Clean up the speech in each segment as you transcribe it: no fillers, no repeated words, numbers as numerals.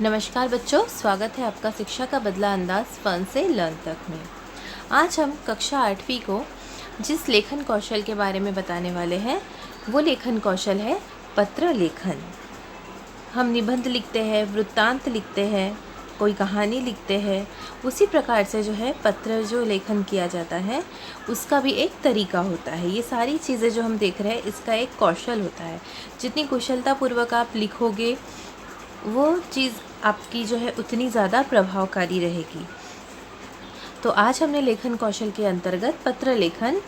नमस्कार बच्चों, स्वागत है आपका शिक्षा का बदला अंदाज फन से लर्न तक में। आज हम कक्षा 8वीं को जिस लेखन कौशल के बारे में बताने वाले हैं वो लेखन कौशल है पत्र लेखन। हम निबंध लिखते हैं, वृत्तांत लिखते हैं, कोई कहानी लिखते हैं, उसी प्रकार से जो है पत्र जो लेखन किया जाता है उसका भी एक तरीका होता है। ये सारी चीज़ें जो हम देख रहे हैं इसका एक कौशल होता है। जितनी कुशलतापूर्वक आप लिखोगे वो चीज़ आपकी जो है उतनी ज़्यादा प्रभावकारी रहेगी। तो आज हमने लेखन कौशल के अंतर्गत पत्र लेखन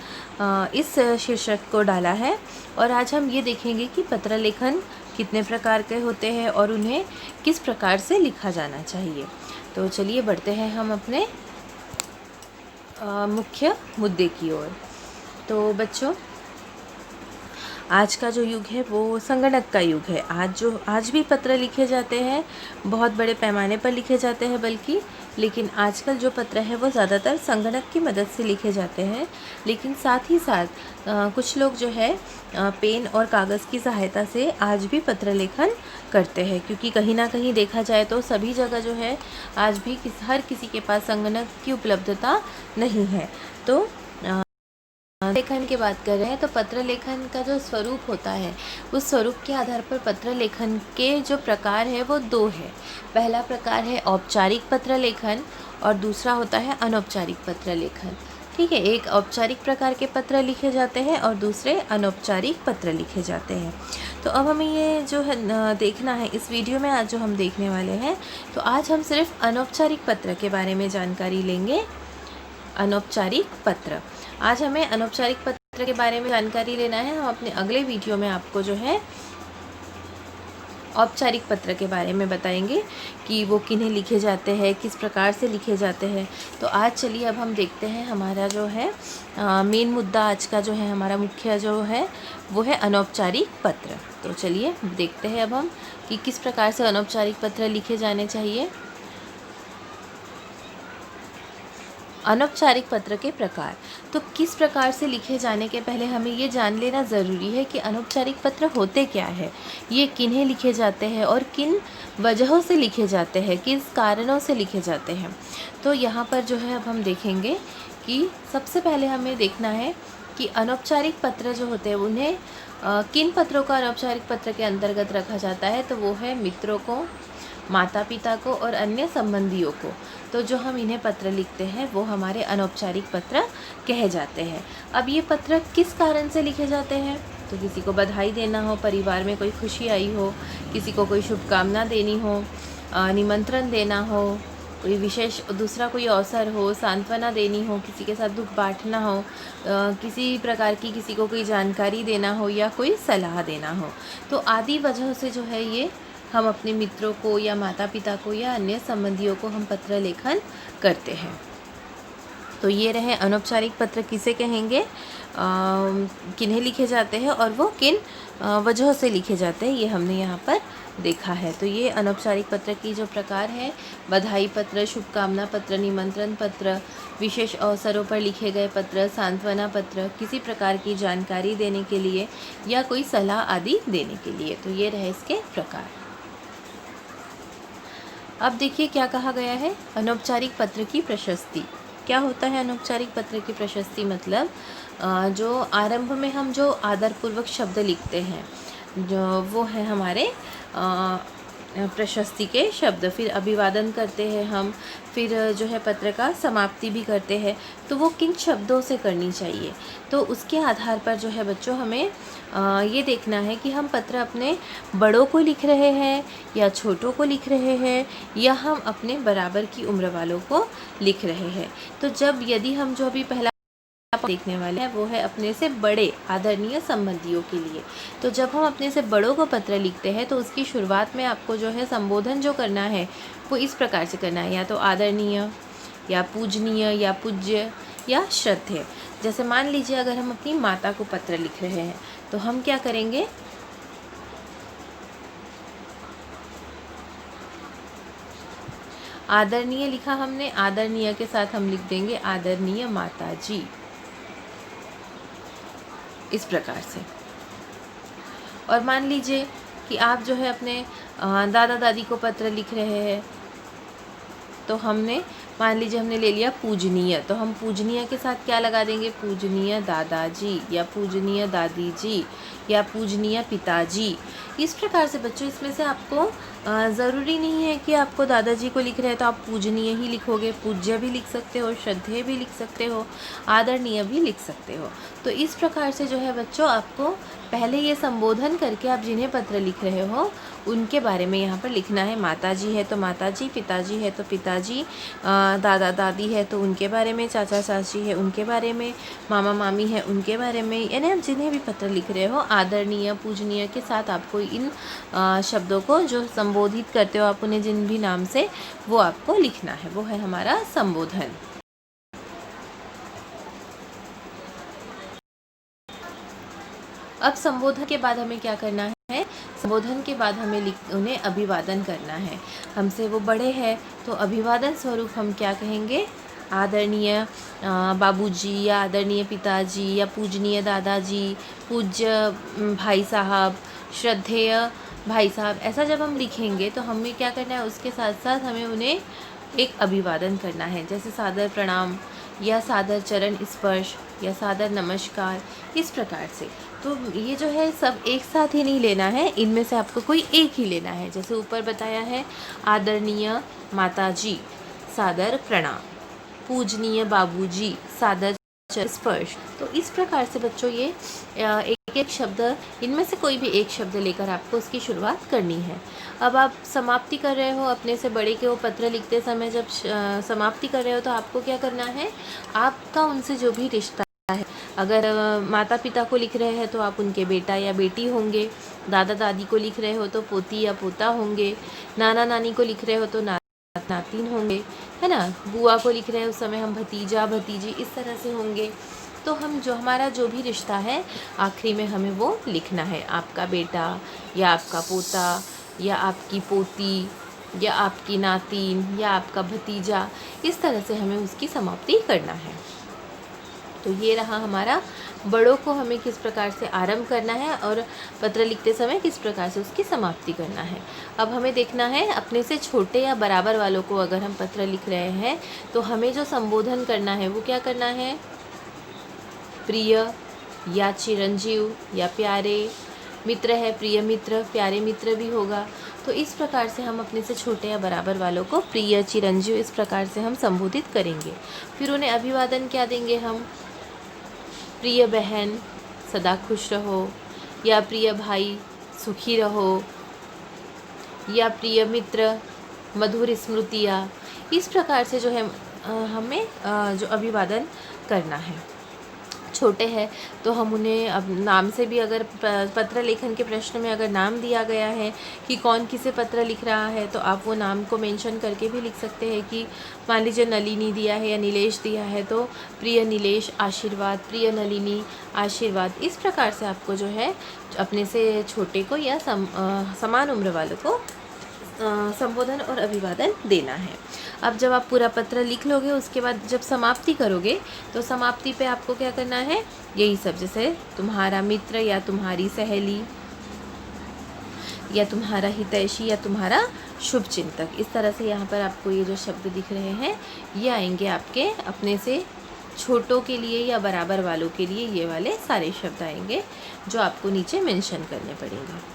इस शीर्षक को डाला है और आज हम ये देखेंगे कि पत्र लेखन कितने प्रकार के होते हैं और उन्हें किस प्रकार से लिखा जाना चाहिए। तो चलिए बढ़ते हैं हम अपने मुख्य मुद्दे की ओर। तो बच्चों, आज का जो युग है वो संगणक का युग है। आज भी पत्र लिखे जाते हैं, बहुत बड़े पैमाने पर लिखे जाते हैं बल्कि, लेकिन आजकल जो पत्र है वो ज़्यादातर संगणक की मदद से लिखे जाते हैं। लेकिन साथ ही साथ कुछ लोग जो है पेन और कागज़ की सहायता से आज भी पत्र लेखन करते हैं, क्योंकि कहीं ना कहीं देखा जाए तो सभी जगह जो है आज भी हर किसी के पास संगणक की उपलब्धता नहीं है। तो लेखन की बात कर रहे हैं तो पत्र लेखन का जो स्वरूप होता है उस स्वरूप के आधार पर पत्र लेखन के जो प्रकार है वो दो है। पहला प्रकार है औपचारिक पत्र लेखन और दूसरा होता है अनौपचारिक पत्र लेखन। ठीक है, एक औपचारिक प्रकार के पत्र लिखे जाते हैं और दूसरे अनौपचारिक पत्र लिखे जाते हैं। तो अब हमें ये जो है देखना है इस वीडियो में, आज जो हम देखने वाले हैं, तो आज हम सिर्फ अनौपचारिक पत्र के बारे में जानकारी लेंगे। अनौपचारिक पत्र, आज हमें अनौपचारिक पत्र के बारे में जानकारी लेना है। हम अपने अगले वीडियो में आपको जो है औपचारिक पत्र के बारे में बताएंगे कि वो किन्हें लिखे जाते हैं, किस प्रकार से लिखे जाते हैं। तो आज चलिए अब हम देखते हैं हमारा जो है मेन मुद्दा आज का जो है हमारा मुख्य जो है वो है अनौपचारिक पत्र। तो चलिए देखते हैं अब हम कि किस प्रकार से अनौपचारिक पत्र लिखे जाने चाहिए। अनौपचारिक पत्र के प्रकार, तो किस प्रकार से लिखे जाने के पहले हमें ये जान लेना ज़रूरी है कि अनौपचारिक पत्र होते क्या है, ये किन्हें लिखे जाते हैं और किन वजहों से लिखे जाते हैं, किस कारणों से लिखे जाते हैं। तो यहाँ पर जो है अब हम देखेंगे कि सबसे पहले हमें देखना है कि अनौपचारिक पत्र जो होते हैं उन्हें किन पत्रों को अनौपचारिक पत्र के अंतर्गत रखा जाता है। तो वो है मित्रों को, माता पिता को और अन्य संबंधियों को। तो जो हम इन्हें पत्र लिखते हैं वो हमारे अनौपचारिक पत्र कहे जाते हैं। अब ये पत्र किस कारण से लिखे जाते हैं, तो किसी को बधाई देना हो, परिवार में कोई खुशी आई हो, किसी को कोई शुभकामना देनी हो, निमंत्रण देना हो, कोई विशेष दूसरा कोई अवसर हो, सांत्वना देनी हो, किसी के साथ दुख बांटना हो, किसी प्रकार की किसी को कोई जानकारी देना हो या कोई सलाह देना हो। तो आदि वजह से जो है ये हम अपने मित्रों को या माता पिता को या अन्य संबंधियों को हम पत्र लेखन करते हैं। तो ये रहे अनौपचारिक पत्र किसे कहेंगे, किन्हें लिखे जाते हैं और वो किन वजहों से लिखे जाते हैं, ये हमने यहाँ पर देखा है। तो ये अनौपचारिक पत्र की जो प्रकार है, बधाई पत्र, शुभकामना पत्र, निमंत्रण पत्र, विशेष अवसरों पर लिखे गए पत्र, सांत्वना पत्र, किसी प्रकार की जानकारी देने के लिए या कोई सलाह आदि देने के लिए। तो ये रहे इसके प्रकार। अब देखिए क्या कहा गया है, अनौपचारिक पत्र की प्रशस्ति। क्या होता है अनौपचारिक पत्र की प्रशस्ति, मतलब जो आरंभ में हम जो आदरपूर्वक शब्द लिखते हैं जो वो है हमारे प्रशस्ति के शब्द, फिर अभिवादन करते हैं हम, फिर जो है पत्र का समाप्ति भी करते हैं। तो वो किन शब्दों से करनी चाहिए, तो उसके आधार पर जो है बच्चों हमें ये देखना है कि हम पत्र अपने बड़ों को लिख रहे हैं या छोटों को लिख रहे हैं या हम अपने बराबर की उम्र वालों को लिख रहे हैं। तो जब यदि हम जो अभी पहला देखने वाले हैं वो है अपने से बड़े आदरणीय संबंधियों के लिए। तो जब हम अपने से बड़ों को पत्र लिखते हैं तो उसकी शुरुआत में आपको जो है संबोधन जो करना है वो इस प्रकार से करना है, या तो आदरणीय या पूजनीय या पूज्य या श्रद्धेय। जैसे मान लीजिए अगर हम अपनी माता को पत्र लिख रहे हैं तो हम क्या करेंगे, आदरणीय लिखा हमने, आदरणीय के साथ हम लिख देंगे आदरणीय माता जी, इस प्रकार से। और मान लीजिए कि आप जो है अपने दादा दादी को पत्र लिख रहे हैं, तो हमने मान लीजिए हमने ले लिया पूजनीय, तो हम पूजनीय के साथ क्या लगा देंगे, पूजनीय दादाजी या पूजनीय दादी जी या पूजनीय पिताजी। इस प्रकार से बच्चों इसमें से आपको ज़रूरी नहीं है कि आपको दादाजी को लिख रहे हैं तो आप पूजनीय ही लिखोगे, पूज्य भी लिख सकते हो, श्रद्धेय भी लिख सकते हो, आदरणीय भी लिख सकते हो। तो इस प्रकार से जो है बच्चों आपको पहले ये संबोधन करके आप जिन्हें पत्र लिख रहे हो उनके बारे में यहाँ पर लिखना है। माताजी है तो माताजी, पिताजी है तो पिताजी, दादा दादी है तो उनके बारे में, चाचा चाची है उनके बारे में, मामा मामी है उनके बारे में, यानी आप जिन्हें भी पत्र लिख रहे हो आदरणीय पूजनीय के साथ आपको इन शब्दों को जो संबोधित करते हो आप उन्हें जिन भी नाम से, वो आपको लिखना है। वो है हमारा संबोधन। अब संबोधन के बाद हमें क्या करना है, संबोधन के बाद हमें उन्हें अभिवादन करना है। हमसे वो बड़े हैं तो अभिवादन स्वरूप हम क्या कहेंगे, आदरणीय बाबूजी या आदरणीय पिताजी या पूजनीय दादाजी, पूज्य भाई साहब, श्रद्धेय भाई साहब। ऐसा जब हम लिखेंगे तो हमें क्या करना है, उसके साथ साथ हमें उन्हें एक अभिवादन करना है, जैसे सादर प्रणाम या सादर चरण स्पर्श या सादर नमस्कार, इस प्रकार से। तो ये जो है सब एक साथ ही नहीं लेना है, इनमें से आपको कोई एक ही लेना है। जैसे ऊपर बताया है, आदरणीय माताजी सादर प्रणाम, पूजनीय बाबूजी सादर स्पर्श। तो इस प्रकार से बच्चों ये एक एक शब्द, इनमें से कोई भी एक शब्द लेकर आपको उसकी शुरुआत करनी है। अब आप समाप्ति कर रहे हो, अपने से बड़े के वो पत्र लिखते समय जब समाप्ति कर रहे हो तो आपको क्या करना है, आपका उनसे जो भी रिश्ता है, अगर माता पिता को लिख रहे हैं तो आप उनके बेटा या बेटी होंगे, दादा दादी को लिख रहे हो तो पोती या पोता होंगे, नाना नानी को लिख रहे हो तो नातिन होंगे, है ना, बुआ को लिख रहे हैं उस समय हम भतीजा भतीजी इस तरह से होंगे। तो हम जो हमारा जो भी रिश्ता है आखिरी में हमें वो लिखना है, आपका बेटा या आपका पोता या आपकी पोती या आपकी नातिन या आपका भतीजा, इस तरह से हमें उसकी समाप्ति करना है। तो ये रहा हमारा, बड़ों को हमें किस प्रकार से आरंभ करना है और पत्र लिखते समय किस प्रकार से उसकी समाप्ति करना है। अब हमें देखना है अपने से छोटे या बराबर वालों को अगर हम पत्र लिख रहे हैं तो हमें जो संबोधन करना है वो क्या करना है, प्रिय या चिरंजीव या प्यारे। मित्र है, प्रिय मित्र, प्यारे मित्र भी होगा। तो इस प्रकार से हम अपने से छोटे या बराबर वालों को प्रिय चिरंजीव इस प्रकार से हम संबोधित करेंगे। फिर उन्हें अभिवादन क्या देंगे हम, प्रिय बहन सदा खुश रहो, या प्रिय भाई सुखी रहो, या प्रिय मित्र मधुर स्मृतियाँ। इस प्रकार से जो है हमें जो अभिवादन करना है। छोटे हैं तो हम उन्हें अब नाम से भी, अगर पत्र लेखन के प्रश्न में अगर नाम दिया गया है कि कौन किसे पत्र लिख रहा है तो आप वो नाम को मेंशन करके भी लिख सकते हैं कि मान लीजिए नलिनी दिया है या नीलेश दिया है तो प्रिय नीलेश आशीर्वाद, प्रिय नलिनी आशीर्वाद। इस प्रकार से आपको जो है अपने से छोटे को या समान उम्र वालों को संबोधन और अभिवादन देना है। अब जब आप पूरा पत्र लिख लोगे उसके बाद जब समाप्ति करोगे तो समाप्ति पे आपको क्या करना है, यही सब, जैसे तुम्हारा मित्र या तुम्हारी सहेली या तुम्हारा हितैषी या तुम्हारा शुभ चिंतक, इस तरह से यहाँ पर आपको ये जो शब्द दिख रहे हैं ये आएंगे आपके अपने से छोटों के लिए या बराबर वालों के लिए, ये वाले सारे शब्द आएंगे जो आपको नीचे मेंशन करने पड़ेंगे।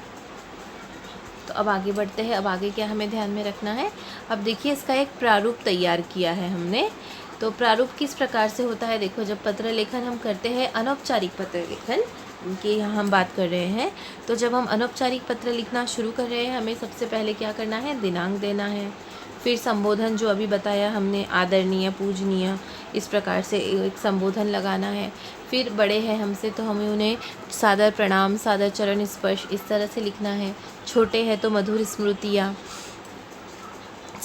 तो अब आगे बढ़ते हैं। अब आगे क्या हमें ध्यान में रखना है, अब देखिए इसका एक प्रारूप तैयार किया है हमने। तो प्रारूप किस प्रकार से होता है, देखो जब पत्र लेखन हम करते हैं, अनौपचारिक पत्र लेखन की यहाँ हम बात कर रहे हैं, तो जब हम अनौपचारिक पत्र लिखना शुरू कर रहे हैं हमें सबसे पहले क्या करना है, दिनांक देना है। फिर संबोधन जो अभी बताया हमने, आदरणीय पूजनीय, इस प्रकार से एक संबोधन लगाना है। फिर बड़े हैं हमसे तो हमें उन्हें सादर प्रणाम, सादर चरण स्पर्श इस तरह से लिखना है। छोटे हैं तो मधुर स्मृतियाँ,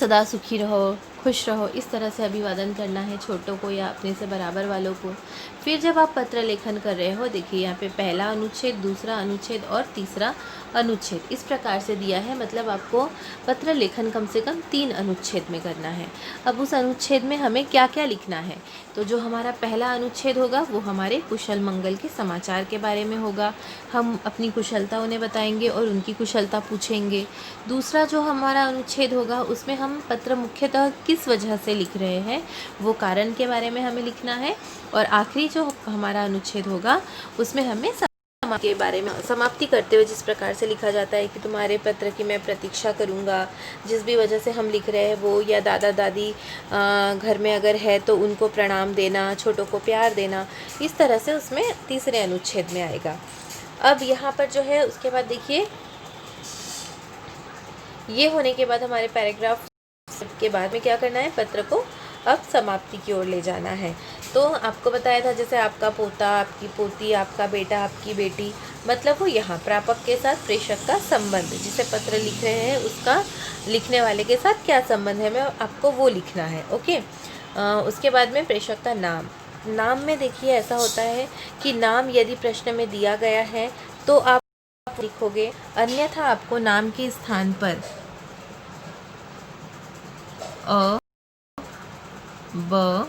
सदा सुखी रहो, खुश रहो, इस तरह से अभिवादन करना है छोटों को या अपने से बराबर वालों को। फिर जब आप पत्र लेखन कर रहे हो, देखिए यहाँ पे पहला अनुच्छेद, दूसरा अनुच्छेद और तीसरा अनुच्छेद इस प्रकार से दिया है। मतलब आपको पत्र लेखन कम से कम 3 अनुच्छेद में करना है। अब उस अनुच्छेद में हमें क्या क्या लिखना है, तो जो हमारा पहला अनुच्छेद होगा वो हमारे कुशल मंगल के समाचार के बारे में होगा। हम अपनी कुशलता उन्हें बताएंगे और उनकी कुशलता पूछेंगे। दूसरा जो हमारा अनुच्छेद होगा उसमें हम पत्र मुख्यतः किस वजह से लिख रहे हैं वो कारण के बारे में हमें लिखना है। और आखिरी जो हमारा अनुच्छेद होगा उसमें हमें के बारे में समाप्ति करते हुए जिस प्रकार से लिखा जाता है कि तुम्हारे पत्र की मैं प्रतीक्षा करूंगा, जिस भी वजह से हम लिख रहे हैं वो, या दादा दादी घर में अगर है तो उनको प्रणाम देना, छोटों को प्यार देना, इस तरह से उसमें तीसरे अनुच्छेद में आएगा। अब यहाँ पर जो है उसके बाद देखिए, ये होने के बाद हमारे पैराग्राफ के बाद में क्या करना है, पत्र को अब समाप्ति की ओर ले जाना है। तो आपको बताया था जैसे आपका पोता, आपकी पोती, आपका बेटा, आपकी बेटी, मतलब वो यहाँ प्रापक के साथ प्रेषक का संबंध, जिसे पत्र लिख रहे हैं उसका लिखने वाले के साथ क्या संबंध है, मैं आपको वो लिखना है। ओके। उसके बाद में प्रेषक का नाम। नाम में देखिए ऐसा होता है कि नाम यदि प्रश्न में दिया गया है तो आप लिखोगे, अन्यथा आपको नाम के स्थान पर अ, ब,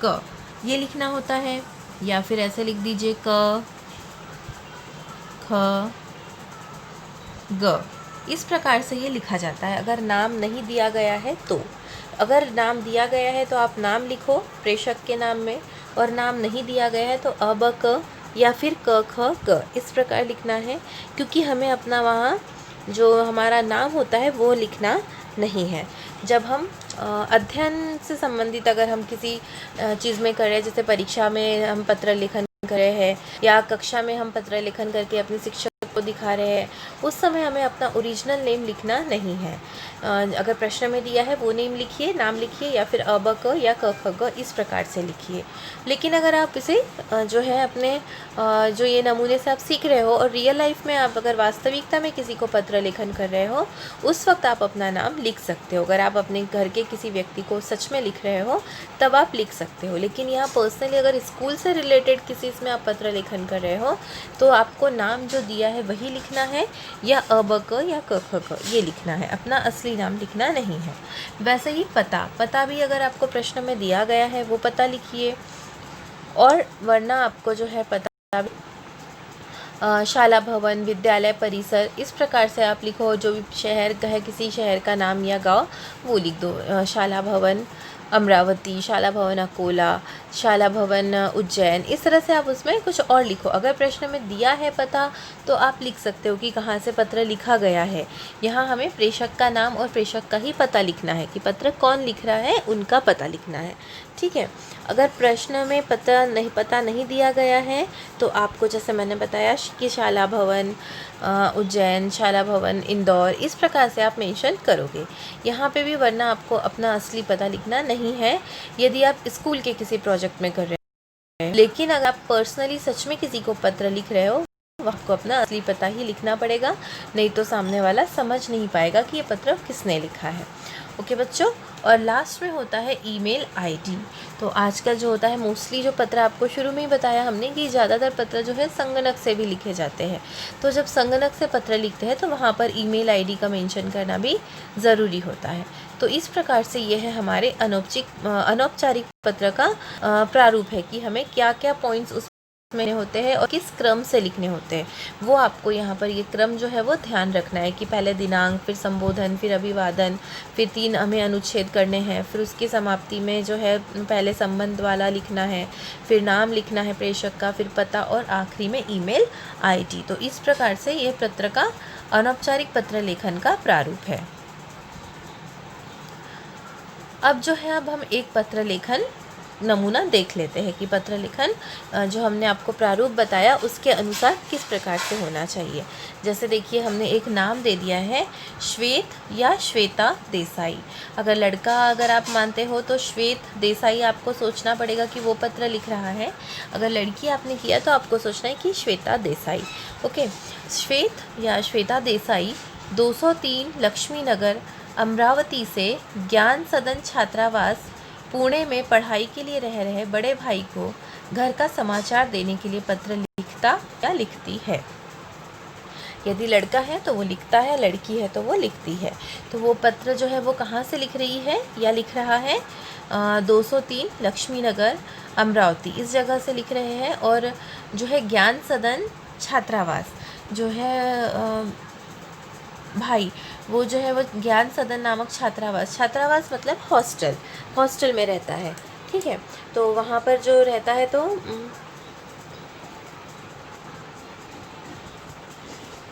क ये लिखना होता है, या फिर ऐसे लिख दीजिए क, ख, ग। इस प्रकार से ये लिखा जाता है अगर नाम नहीं दिया गया है तो। अगर नाम दिया गया है तो आप नाम लिखो प्रेषक के नाम में, और नाम नहीं दिया गया है तो अ, ब, क या फिर क, ख, ग इस प्रकार लिखना है, क्योंकि हमें अपना वहाँ जो हमारा नाम होता है वो लिखना नहीं है। जब हम अध्ययन से संबंधित अगर हम किसी चीज़ में कर रहे हैं, जैसे परीक्षा में हम पत्र लेखन कर रहे हैं या कक्षा में हम पत्र लेखन करके अपने शिक्षक को दिखा रहे हैं, उस समय हमें अपना ओरिजिनल नेम लिखना नहीं है। अगर प्रश्न में दिया है वो नेम लिखिए, नाम लिखिए, या फिर अ, ब, क या क, ख, ग इस प्रकार से लिखिए। लेकिन अगर आप इसे जो है अपने जो ये नमूने से आप सीख रहे हो और रियल लाइफ में आप अगर वास्तविकता में किसी को पत्र लेखन कर रहे हो, उस वक्त आप अपना नाम लिख सकते हो। अगर आप अपने घर के किसी व्यक्ति को सच में लिख रहे हो तब आप लिख सकते हो। लेकिन यहाँ पर्सनली अगर स्कूल से रिलेटेड किसी इसमें आप पत्र लेखन कर रहे हो तो आपको नाम जो दिया है वही लिखना है, या अ, ब, क या क, ख, ग ये लिखना है, अपना असली नाम लिखना नहीं है। वैसे ही पता भी अगर आपको प्रश्न में दिया गया है वो पता लिखिए, और वरना आपको जो है पता शाला भवन, विद्यालय परिसर इस प्रकार से आप लिखो। जो भी शहर का है, किसी शहर का नाम या गांव वो लिख दो। शाला भवन अमरावती, शाला भवन अकोला, शाला भवन उज्जैन, इस तरह से आप उसमें कुछ और लिखो। अगर प्रश्न में दिया है पता तो आप लिख सकते हो कि कहाँ से पत्र लिखा गया है। यहाँ हमें प्रेषक का नाम और प्रेषक का ही पता लिखना है कि पत्र कौन लिख रहा है, उनका पता लिखना है। ठीक है। अगर प्रश्न में पता नहीं दिया गया है तो आपको जैसे मैंने बताया कि शाला भवन उज्जैन, शाला भवन इंदौर, इस प्रकार से आप मेंशन करोगे यहाँ पे भी। वरना आपको अपना असली पता लिखना नहीं है यदि आप स्कूल के किसी प्रोजेक्ट में कर रहे हैं। लेकिन अगर आप पर्सनली सच में किसी को पत्र लिख रहे हो, आपको अपना असली पता ही लिखना पड़ेगा, नहीं तो सामने वाला समझ नहीं पाएगा कि ये पत्र किसने लिखा है। ओके बच्चों। और लास्ट में होता है ईमेल आईडी। तो आजकल जो होता है मोस्टली जो पत्र आपको शुरू में ही बताया हमने कि ज़्यादातर पत्र जो है संगणक से भी लिखे जाते हैं। तो जब संगणक से पत्र लिखते हैं तो वहाँ पर ईमेल आईडी का मेंशन करना भी ज़रूरी होता है। तो इस प्रकार से ये है हमारे अनौपचारिक पत्र का प्रारूप है कि हमें क्या क्या पॉइंट्स उस में होते हैं और किस क्रम से लिखने होते हैं। वो आपको यहाँ पर ये क्रम जो है वो ध्यान रखना है कि पहले दिनांक, फिर संबोधन, फिर अभिवादन, फिर 3 हमें अनुच्छेद करने हैं, फिर उसकी समाप्ति में जो है पहले संबंध वाला लिखना है, फिर नाम लिखना है प्रेषक का, फिर पता, और आखिरी में ईमेल आईडी। तो इस प्रकार से ये पत्र का अनौपचारिक पत्र लेखन का प्रारूप है। अब जो है अब हम एक पत्र लेखन नमूना देख लेते हैं कि पत्र लेखन जो हमने आपको प्रारूप बताया उसके अनुसार किस प्रकार से होना चाहिए। जैसे देखिए हमने एक नाम दे दिया है श्वेत या श्वेता देसाई। अगर लड़का अगर आप मानते हो तो श्वेत देसाई आपको सोचना पड़ेगा कि वो पत्र लिख रहा है। अगर लड़की आपने किया तो आपको सोचना है कि श्वेता देसाई। ओके। श्वेत या श्वेता देसाई 203 लक्ष्मी नगर अमरावती से ज्ञान सदन छात्रावास पुणे में पढ़ाई के लिए रह रहे बड़े भाई को घर का समाचार देने के लिए पत्र लिखता या लिखती है। यदि लड़का है तो वो लिखता है, लड़की है तो वो लिखती है। तो वो पत्र जो है वो कहाँ से लिख रही है या लिख रहा है? 203 लक्ष्मी नगर अमरावती, इस जगह से लिख रहे हैं। और जो है ज्ञान सदन छात्रावास जो है भाई, वो जो है वो ज्ञान सदन नामक छात्रावास मतलब हॉस्टल में रहता है। ठीक है, तो वहाँ पर जो रहता है तो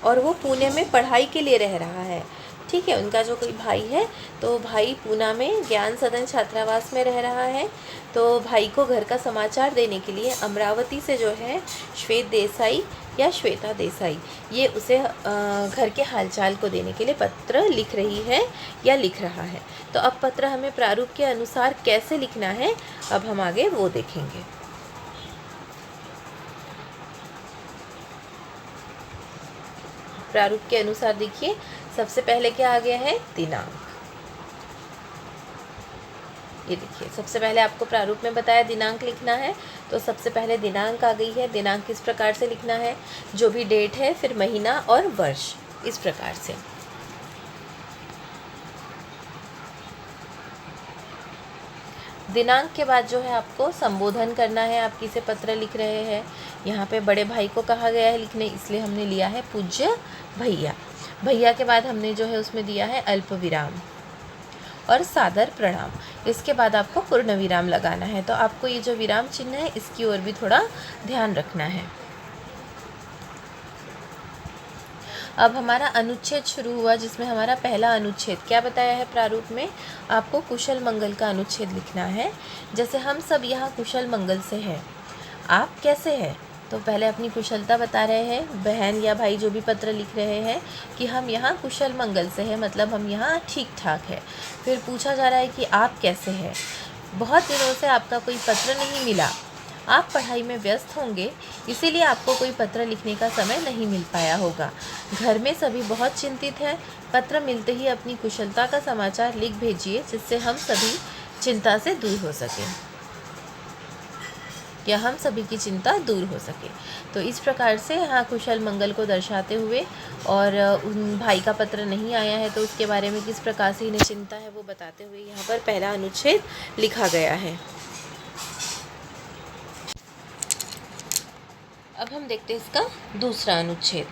और वो पुणे में पढ़ाई के लिए रह रहा है। ठीक है, उनका जो कोई भाई है तो भाई पूना में ज्ञान सदन छात्रावास में रह रहा है। तो भाई को घर का समाचार देने के लिए अमरावती से जो है श्वेता देसाई ये उसे घर के हालचाल को देने के लिए पत्र लिख रही है या लिख रहा है। तो अब पत्र हमें प्रारूप के अनुसार कैसे लिखना है, अब हम आगे वो देखेंगे। प्रारूप के अनुसार देखिए, सबसे पहले क्या आ गया है? दिनांक। ये देखिए, सबसे पहले आपको प्रारूप में बताया दिनांक लिखना है, तो सबसे पहले दिनांक आ गई है। दिनांक किस प्रकार से लिखना है? जो भी डेट है, फिर महीना और वर्ष, इस प्रकार से। दिनांक के बाद जो है आपको संबोधन करना है। आप किसे पत्र लिख रहे हैं? यहाँ पे बड़े भाई को कहा गया है लिखने, इसलिए हमने लिया है पूज्य भैया। भैया के बाद हमने जो है उसमें दिया है अल्प विराम और सादर प्रणाम। इसके बाद आपको पूर्ण विराम लगाना है। तो आपको ये जो विराम चिन्ह है इसकी ओर भी थोड़ा ध्यान रखना है। अब हमारा अनुच्छेद शुरू हुआ, जिसमें हमारा पहला अनुच्छेद क्या बताया है प्रारूप में? आपको कुशल मंगल का अनुच्छेद लिखना है। जैसे हम सब यहाँ कुशल मंगल से हैं, आप कैसे हैं? तो पहले अपनी कुशलता बता रहे हैं, बहन या भाई जो भी पत्र लिख रहे हैं कि हम यहाँ कुशल मंगल से हैं, मतलब हम यहाँ ठीक ठाक है। फिर पूछा जा रहा है कि आप कैसे हैं? बहुत दिनों से आपका कोई पत्र नहीं मिला, आप पढ़ाई में व्यस्त होंगे, इसीलिए आपको कोई पत्र लिखने का समय नहीं मिल पाया होगा। घर में सभी बहुत चिंतित हैं। पत्र मिलते ही अपनी कुशलता का समाचार लिख भेजिए, जिससे हम सभी चिंता से दूर हो सकें, या हम सभी की चिंता दूर हो सके। तो इस प्रकार से यहाँ कुशल मंगल को दर्शाते हुए, और उन भाई का पत्र नहीं आया है तो उसके बारे में किस प्रकार से इन्हें चिंता है वो बताते हुए यहाँ पर पहला अनुच्छेद लिखा गया है। अब हम देखते हैं इसका दूसरा अनुच्छेद।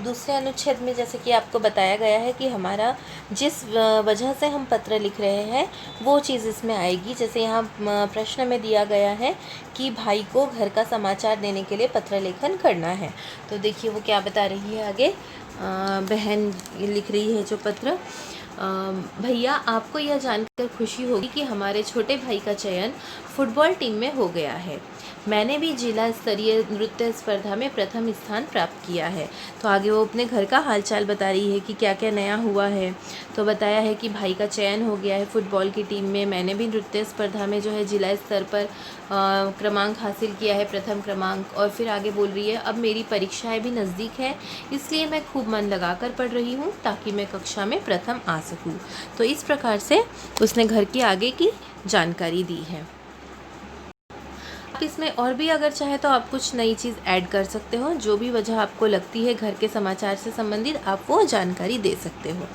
दूसरे अनुच्छेद में जैसे कि आपको बताया गया है कि हमारा जिस वजह से हम पत्र लिख रहे हैं वो चीज़ इसमें आएगी। जैसे यहाँ प्रश्न में दिया गया है कि भाई को घर का समाचार देने के लिए पत्र लेखन करना है। तो देखिए वो क्या बता रही है आगे। बहन लिख रही है जो पत्र, भैया आपको यह जानकर खुशी होगी कि हमारे छोटे भाई का चयन फुटबॉल टीम में हो गया है। मैंने भी जिला स्तरीय नृत्य स्पर्धा में प्रथम स्थान प्राप्त किया है। तो आगे वो अपने घर का हालचाल बता रही है कि क्या क्या नया हुआ है। तो बताया है कि भाई का चयन हो गया है फुटबॉल की टीम में, मैंने भी नृत्य स्पर्धा में जो है जिला स्तर पर क्रमांक हासिल किया है, प्रथम क्रमांक। और फिर आगे बोल रही है, अब मेरी परीक्षाएं भी नज़दीक है, इसलिए मैं खूब मन लगाकर पढ़ रही हूँ ताकि मैं कक्षा में प्रथम आ सकूँ। तो इस प्रकार से उसने घर की आगे की जानकारी दी है। इसमें और भी अगर चाहे तो आप कुछ नई चीज़ ऐड कर सकते हो, जो भी वजह आपको लगती है घर के समाचार से संबंधित आप वो जानकारी दे सकते हो।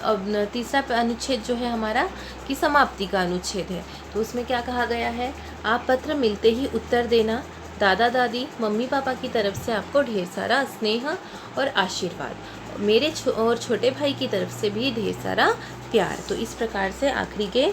अब तीसरा अनुच्छेद जो है हमारा कि समाप्ति का अनुच्छेद है। तो उसमें क्या कहा गया है? आप पत्र मिलते ही उत्तर देना। दादा दादी मम्मी पापा की तरफ से आपको ढेर सारा स्नेह और आशीर्वाद, मेरे और छोटे भाई की तरफ से भी ढेर सारा प्यार। तो इस प्रकार से आखिरी के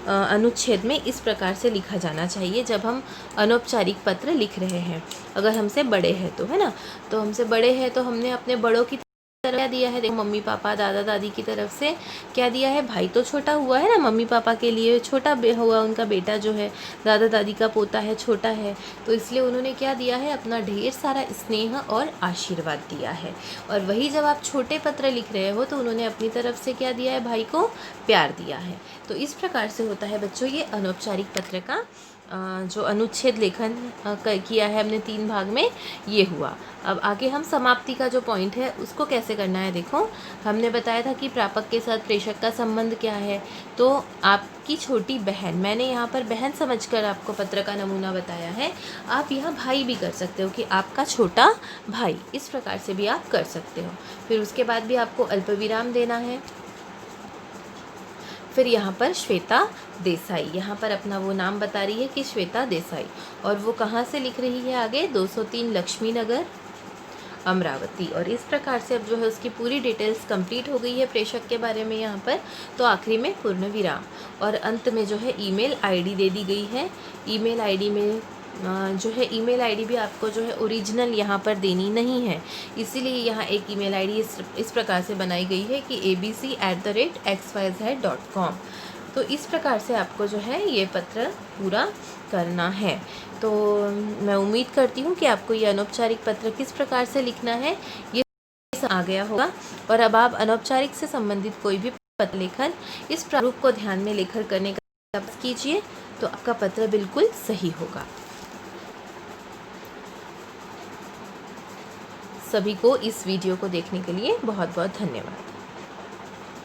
अनुच्छेद में इस प्रकार से लिखा जाना चाहिए जब हम अनौपचारिक पत्र लिख रहे हैं। अगर हमसे बड़े हैं तो, है ना, तो हमसे बड़े हैं तो हमने अपने बड़ों की तरफ क्या दिया है? देखो, मम्मी पापा दादा दादी की तरफ से क्या दिया है? भाई तो छोटा हुआ है ना, मम्मी पापा के लिए छोटा हुआ, उनका बेटा जो है दादा दादी का पोता है, छोटा है, तो इसलिए उन्होंने क्या दिया है? अपना ढेर सारा स्नेह और आशीर्वाद दिया है। और वही जब आप छोटे पत्र लिख रहे हो तो उन्होंने अपनी तरफ से क्या दिया है? भाई को प्यार दिया है। तो इस प्रकार से होता है बच्चों ये अनौपचारिक पत्र का जो अनुच्छेद लेखन किया है हमने 3 भाग में, ये हुआ। अब आगे हम समाप्ति का जो पॉइंट है उसको कैसे करना है। देखो, हमने बताया था कि प्रापक के साथ प्रेषक का संबंध क्या है। तो आपकी छोटी बहन, मैंने यहाँ पर बहन समझकर आपको पत्र का नमूना बताया है, आप यहाँ भाई भी कर सकते हो कि आपका छोटा भाई, इस प्रकार से भी आप कर सकते हो। फिर उसके बाद भी आपको अल्पविराम देना है। फिर यहाँ पर श्वेता देसाई, यहाँ पर अपना वो नाम बता रही है कि श्वेता देसाई, और वो कहाँ से लिख रही है आगे, 203 लक्ष्मी नगर, अमरावती। और इस प्रकार से अब जो है उसकी पूरी डिटेल्स कंप्लीट हो गई है प्रेषक के बारे में यहाँ पर। तो आखिरी में पूर्ण विराम, और अंत में जो है ईमेल आईडी दे दी गई है। ईमेल आईडी में जो है ईमेल आईडी भी आपको जो है ओरिजिनल यहाँ पर देनी नहीं है, इसीलिए यहाँ एक ईमेल आईडी इस प्रकार से बनाई गई है कि abc@xyz.com। तो इस प्रकार से आपको जो है ये पत्र पूरा करना है। तो मैं उम्मीद करती हूँ कि आपको ये अनौपचारिक पत्र किस प्रकार से लिखना है ये आ गया होगा। और अब आप अनौपचारिक से संबंधित कोई भी पत्र लेखन इस प्रारूप को ध्यान में लेकर करने का प्रयास कीजिए, तो आपका पत्र बिल्कुल सही होगा। सभी को इस वीडियो को देखने के लिए बहुत बहुत धन्यवाद।